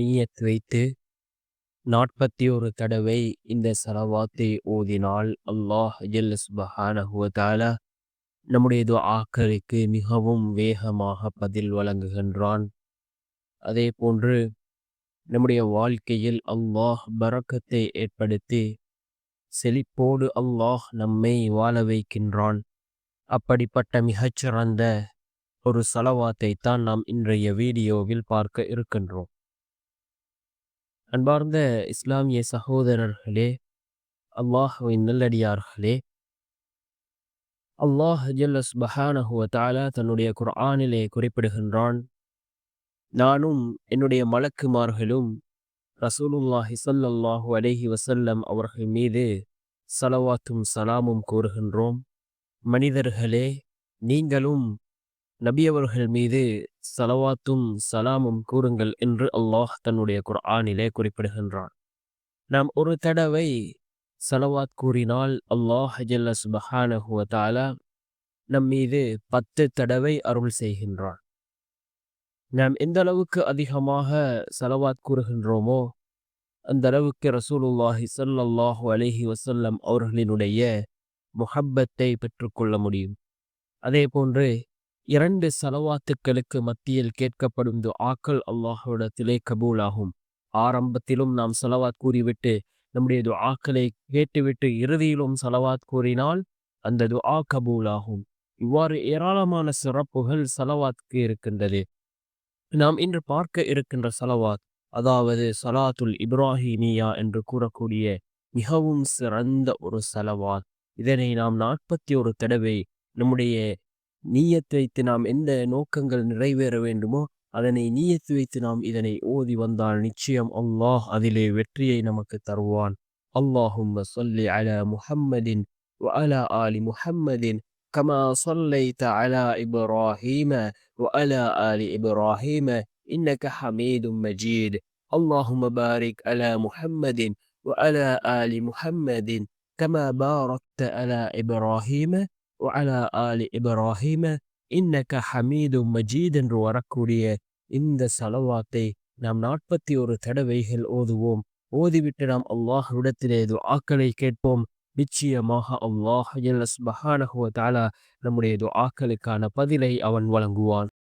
நிய்யத் வைத்து 41 தடவை இந்த ஸலவாத்தை ஓதினால் அல்லாஹ் ஜல்ல சுப்ஹானஹு வ தஆலா நம்முடைய துஆக்களுக்கு மிகவும் வேகமாக பதில் வழங்குகின்றான். அதே போன்று நம்முடைய வாழ்க்கையில் அல்லாஹ் பரக்கத்தை ஏற்படுத்தி செழிப்போடு அல்லாஹ் நம்மை வாழ வைக்கின்றான். அப்படிப்பட்ட மிகச்சிறந்த ஒரு ஸலவாத்தை தான் நாம் இன்றைய வீடியோவில் பார்க்க இருக்கின்றோம். அன்பார்ந்த இஸ்லாமிய சகோதரர்களே, அல்லாஹ்வின் நல்லடியார்களே, அல்லாஹ் ஜல்ல சுப்ஹானஹு வ தஆலா தன்னுடைய குர்ஆனிலே குறிப்பிடுகின்றான், நானும் என்னுடைய மலக்குமார்களும் ரசூலுல்லாஹி ஸல்லல்லாஹு அலைஹி வஸல்லம் அவர்கள் மீது ஸலவாத்தும் ஸலாமும் கூறுகின்றோம். மனிதர்களே, நீங்களும் நபியவர்கள் மீது ஸலவாத்தும் ஸலாமும் கூறுங்கள் என்று அல்லாஹ் தன்னுடைய குர்ஆனிலே குறிப்பிடுகின்றான். நாம் ஒரு தடவை ஸலவாத் கூறினால் அல்லாஹ் ஜல்ல சுப்ஹானஹு வ தஆலா நம் மீது 10 தடவை அருள் செய்கின்றான். நாம் எந்த அளவுக்கு அதிகமாக ஸலவாத் கூறுகின்றோமோ அந்த அளவுக்கு ரசூலுல்லாஹி ஸல்லல்லாஹு அலைஹி வஸல்லம் அவர்களினுடைய முஹப்பத்தை பெற்றுக்கொள்ள முடியும். அதே போன்று 2 ஸலவாத்துக்களுக்கு மத்தியில் கேட்கப்படும் துஆக்கள் அல்லாஹ்விடத்திலே கபூலாகும். ஆரம்பத்திலும் நாம் ஸலவாத் கூறிவிட்டு நம்முடைய துஆக்களை கேட்டுவிட்டு இறுதியிலும் ஸலவாத் கூறினால் அந்த துஆ கபூலாகும். இவ்வாறு ஏராளமான சிறப்புகள் ஸலவாத்துக்கு இருக்கின்றது. நாம் இன்று பார்க்க இருக்கின்ற ஸலவாத், அதாவது ஸலாத்துல் இப்ராஹீமியா என்று கூறக்கூடிய மிகவும் சிறந்த ஒரு ஸலவாத். இதனை நாம் 41 தடவை நம்முடைய நிய்யத் வைத்து நாம் எந்த நோக்கங்கள் நிறைவேற வேண்டுமோ அதனை நிய்யத் வைத்து நாம் இதனை ஓதி வந்தால் நிச்சயம் அல்லாஹ் அதிலே வெற்றியை நமக்கு தருவான். அல்லாஹும்ம ஸல்லி அலா முஹம்மதின் வ அலா ஆலி முஹம்மதின் கமா ஸல்லைத அலா இப்ராஹீம வ அலா ஆலி இப்ராஹீம இன்னக ஹமீதும் மஜீத். அல்லாஹும்ம பாரிக் அலா முஹம்மதின் வ அலா ஆலி முஹம்மதின் கமா பாரக்த அலா இப்ராஹீம வ அலா ஆலி இப்ராஹீம இன்னக ஹமீதும் மஜீத் என்று வரக்கூடிய இந்த ஸலவாத்தை நாம் 41 தடவைகள் ஓதுவோம். ஓதிவிட்டு நாம் அல்லாஹ்விடத்திலே துஆக்களை கேட்போம். நிச்சயமாக அல்லாஹ் ஜல்ல சுப்ஹானஹு வ தஆலா நம்முடைய துஆக்களுக்கான பதிலை அவன் வழங்குவான்.